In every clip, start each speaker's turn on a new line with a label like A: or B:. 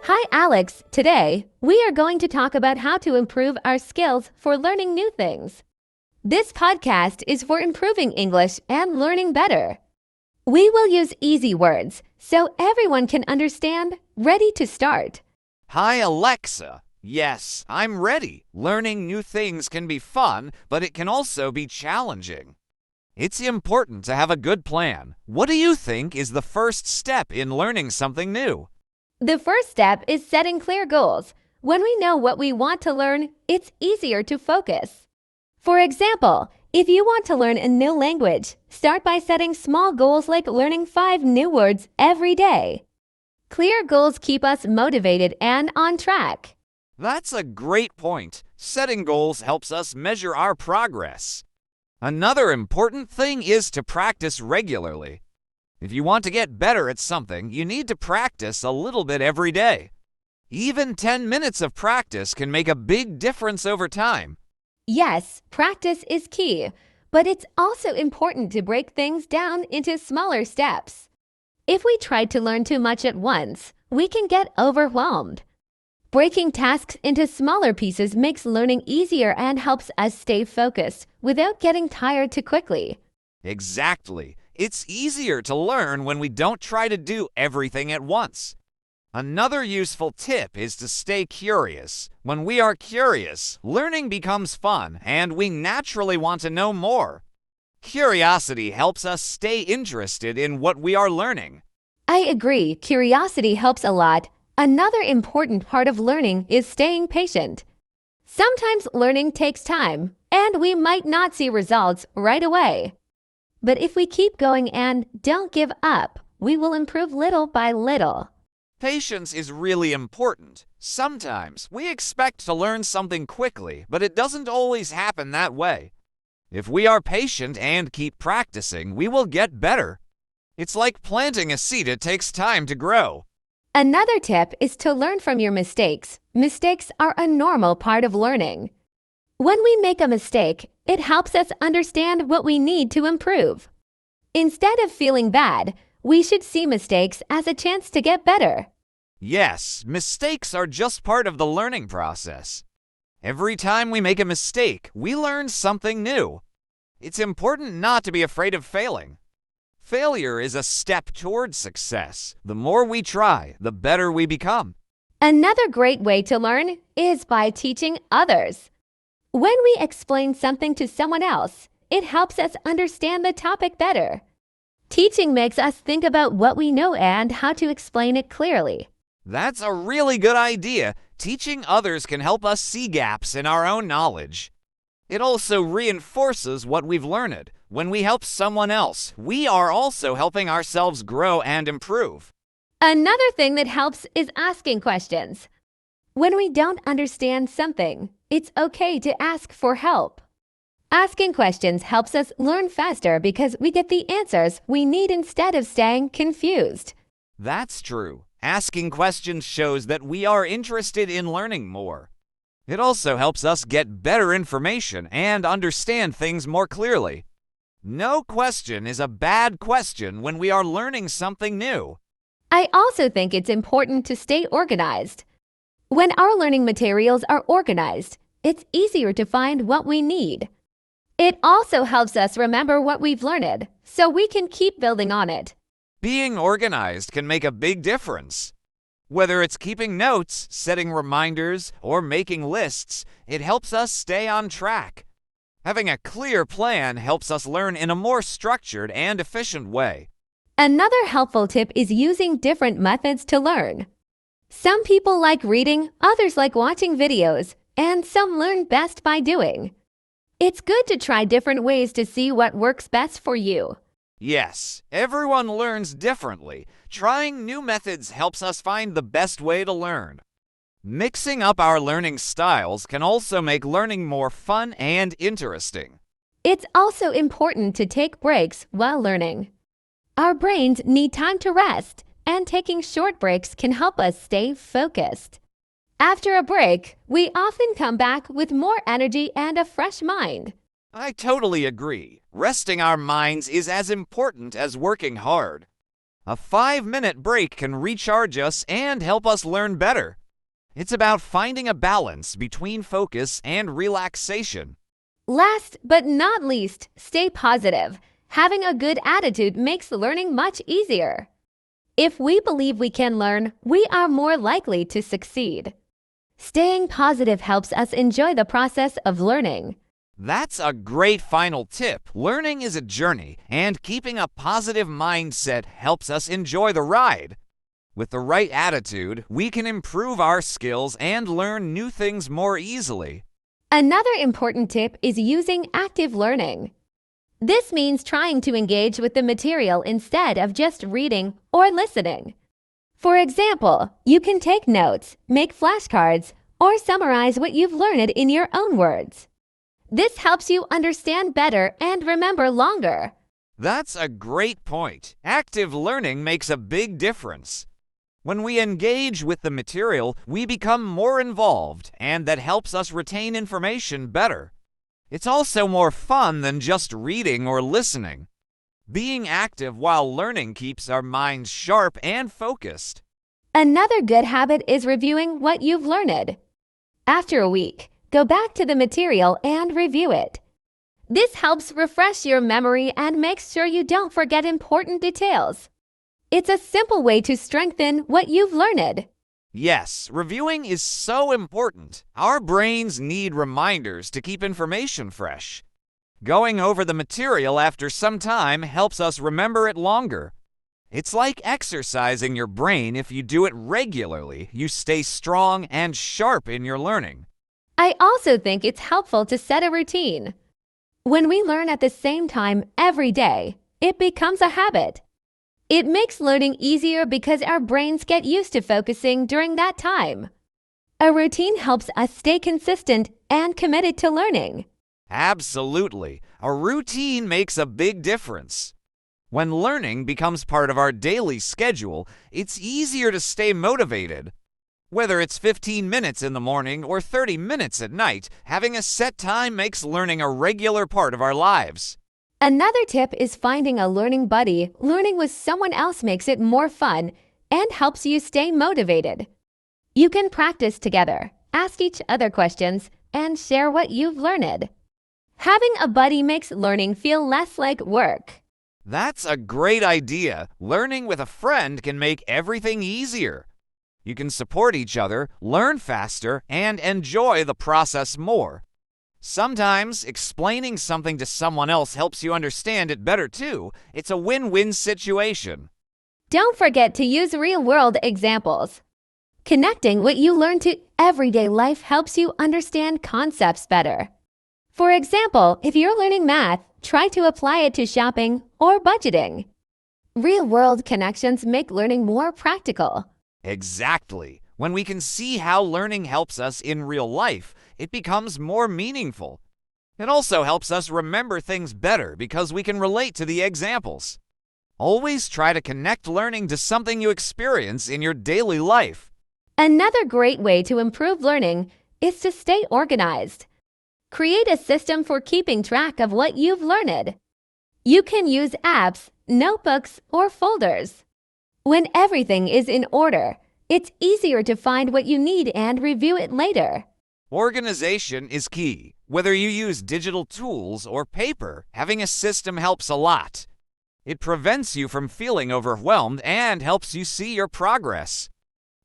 A: Hi, Alex. Today, we are going to talk about how to improve our skills for learning new things. This podcast is for improving English and learning better. We will use easy words so everyone can understand. Ready to start?
B: Hi, Alexa. Yes, I'm ready. Learning new things can be fun, but it can also be challenging. It's important to have a good plan. What do you think is the first step in learning something new?
A: The first step is setting clear goals. When we know what we want to learn, it's easier to focus. For example, if you want to learn a new language, start by setting small goals like learning 5 new words every day. Clear goals keep us motivated and on track.
B: That's a great point. Setting goals helps us measure our progress. Another important thing is to practice regularly. If you want to get better at something, you need to practice a little bit every day. Even 10 minutes of practice can make a big difference over time.
A: Yes, practice is key, but it's also important to break things down into smaller steps. If we try to learn too much at once, we can get overwhelmed. Breaking tasks into smaller pieces makes learning easier and helps us stay focused without getting tired too quickly.
B: Exactly. It's easier to learn when we don't try to do everything at once. Another useful tip is to stay curious. When we are curious, learning becomes fun and we naturally want to know more. Curiosity helps us stay interested in what we are learning.
A: I agree, curiosity helps a lot. Another important part of learning is staying patient. Sometimes learning takes time, and we might not see results right away. But if we keep going and don't give up, we will improve little by little.
B: Patience is really important. Sometimes we expect to learn something quickly, but it doesn't always happen that way. If we are patient and keep practicing, we will get better. It's like planting a seed, it takes time to grow.
A: Another tip is to learn from your mistakes. Mistakes are a normal part of learning. When we make a mistake, it helps us understand what we need to improve. Instead of feeling bad, we should see mistakes as a chance to get better.
B: Yes, mistakes are just part of the learning process. Every time we make a mistake, we learn something new. It's important not to be afraid of failing. Failure is a step towards success. The more we try, the better we become.
A: Another great way to learn is by teaching others. When we explain something to someone else, it helps us understand the topic better. Teaching makes us think about what we know and how to explain it clearly.
B: That's a really good idea. Teaching others can help us see gaps in our own knowledge. It also reinforces what we've learned. When we help someone else, we are also helping ourselves grow and improve.
A: Another thing that helps is asking questions. When we don't understand something, it's okay to ask for help. Asking questions helps us learn faster because we get the answers we need instead of staying confused.
B: That's true. Asking questions shows that we are interested in learning more. It also helps us get better information and understand things more clearly. No question is a bad question when we are learning something new.
A: I also think it's important to stay organized. When our learning materials are organized, it's easier to find what we need. It also helps us remember what we've learned, so we can keep building on it.
B: Being organized can make a big difference. Whether it's keeping notes, setting reminders, or making lists, it helps us stay on track. Having a clear plan helps us learn in a more structured and efficient way.
A: Another helpful tip is using different methods to learn. Some people like reading, others like watching videos, and some learn best by doing. It's good to try different ways to see what works best for you.
B: Yes, everyone learns differently. Trying new methods helps us find the best way to learn. Mixing up our learning styles can also make learning more fun and interesting.
A: It's also important to take breaks while learning. Our brains need time to rest, and taking short breaks can help us stay focused. After a break, we often come back with more energy and a fresh mind.
B: I totally agree. Resting our minds is as important as working hard. A 5-minute break can recharge us and help us learn better. It's about finding a balance between focus and relaxation.
A: Last but not least, stay positive. Having a good attitude makes learning much easier. If we believe we can learn, we are more likely to succeed. Staying positive helps us enjoy the process of learning.
B: That's a great final tip. Learning is a journey, and keeping a positive mindset helps us enjoy the ride. With the right attitude, we can improve our skills and learn new things more easily.
A: Another important tip is using active learning. This means trying to engage with the material instead of just reading or listening. For example, you can take notes, make flashcards, or summarize what you've learned in your own words. This helps you understand better and remember longer.
B: That's a great point. Active learning makes a big difference. When we engage with the material, we become more involved, and that helps us retain information better. It's also more fun than just reading or listening. Being active while learning keeps our minds sharp and focused.
A: Another good habit is reviewing what you've learned. After a week, go back to the material and review it. This helps refresh your memory and makes sure you don't forget important details. It's a simple way to strengthen what you've learned.
B: Yes, reviewing is so important. Our brains need reminders to keep information fresh. Going over the material after some time helps us remember it longer. It's like exercising your brain. If you do it regularly, you stay strong and sharp in your learning.
A: I also think it's helpful to set a routine. When we learn at the same time every day, it becomes a habit. It makes learning easier because our brains get used to focusing during that time. A routine helps us stay consistent and committed to learning.
B: Absolutely. A routine makes a big difference. When learning becomes part of our daily schedule, it's easier to stay motivated. Whether it's 15 minutes in the morning or 30 minutes at night, having a set time makes learning a regular part of our lives.
A: Another tip is finding a learning buddy. Learning with someone else makes it more fun and helps you stay motivated. You can practice together, ask each other questions, and share what you've learned. Having a buddy makes learning feel less like work.
B: That's a great idea. Learning with a friend can make everything easier. You can support each other, learn faster, and enjoy the process more. Sometimes explaining something to someone else helps you understand it better too. It's a win-win situation.
A: Don't forget to use real-world examples. Connecting what you learn to everyday life helps you understand concepts better. For example, if you're learning math, try to apply it to shopping or budgeting. Real-world connections make learning more practical.
B: Exactly. When we can see how learning helps us in real life, it becomes more meaningful. It also helps us remember things better because we can relate to the examples. Always try to connect learning to something you experience in your daily life.
A: Another great way to improve learning is to stay organized. Create a system for keeping track of what you've learned. You can use apps, notebooks, or folders. When everything is in order, it's easier to find what you need and review it later.
B: Organization is key. Whether you use digital tools or paper, having a system helps a lot. It prevents you from feeling overwhelmed and helps you see your progress.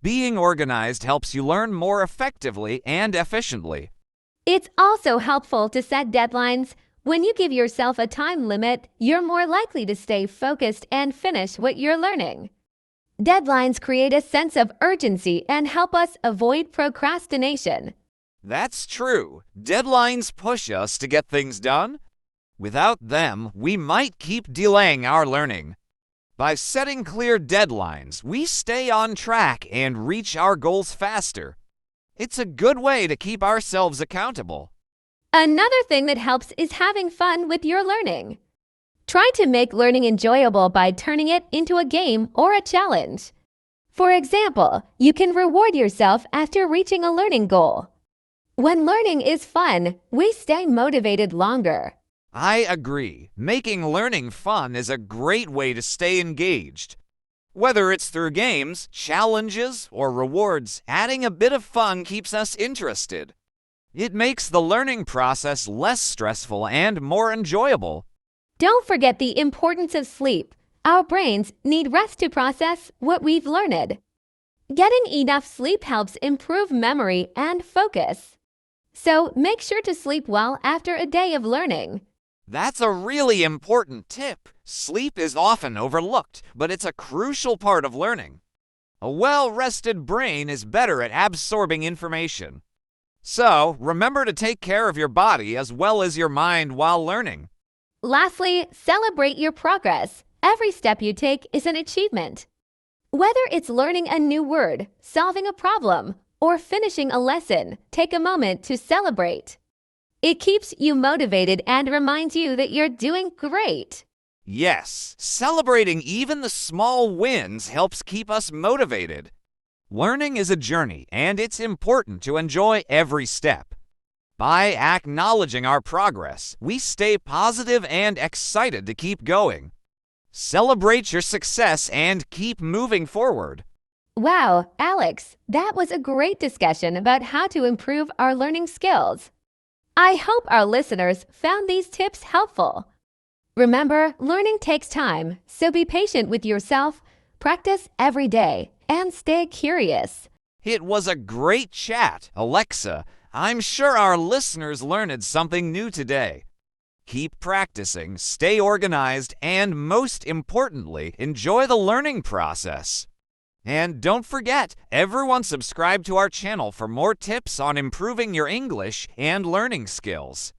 B: Being organized helps you learn more effectively and efficiently.
A: It's also helpful to set deadlines. When you give yourself a time limit, you're more likely to stay focused and finish what you're learning. Deadlines create a sense of urgency and help us avoid procrastination.
B: That's true. Deadlines push us to get things done. Without them, we might keep delaying our learning. By setting clear deadlines, we stay on track and reach our goals faster. It's a good way to keep ourselves accountable.
A: Another thing that helps is having fun with your learning. Try to make learning enjoyable by turning it into a game or a challenge. For example, you can reward yourself after reaching a learning goal. When learning is fun, we stay motivated longer.
B: I agree. Making learning fun is a great way to stay engaged. Whether it's through games, challenges, or rewards, adding a bit of fun keeps us interested. It makes the learning process less stressful and more enjoyable.
A: Don't forget the importance of sleep. Our brains need rest to process what we've learned. Getting enough sleep helps improve memory and focus. So make sure to sleep well after a day of learning.
B: That's a really important tip. Sleep is often overlooked, but it's a crucial part of learning. A well-rested brain is better at absorbing information. So, remember to take care of your body as well as your mind while learning.
A: Lastly, celebrate your progress. Every step you take is an achievement. Whether it's learning a new word, solving a problem, or finishing a lesson, take a moment to celebrate. It keeps you motivated and reminds you that you're doing great.
B: Yes, celebrating even the small wins helps keep us motivated. Learning is a journey, and it's important to enjoy every step. By acknowledging our progress, we stay positive and excited to keep going. Celebrate your success and keep moving forward.
A: Wow, Alex, that was a great discussion about how to improve our learning skills. I hope our listeners found these tips helpful. Remember, learning takes time, so be patient with yourself, practice every day, and stay curious.
B: It was a great chat, Alexa. I'm sure our listeners learned something new today. Keep practicing, stay organized, and most importantly, enjoy the learning process. And don't forget, everyone subscribe to our channel for more tips on improving your English and learning skills.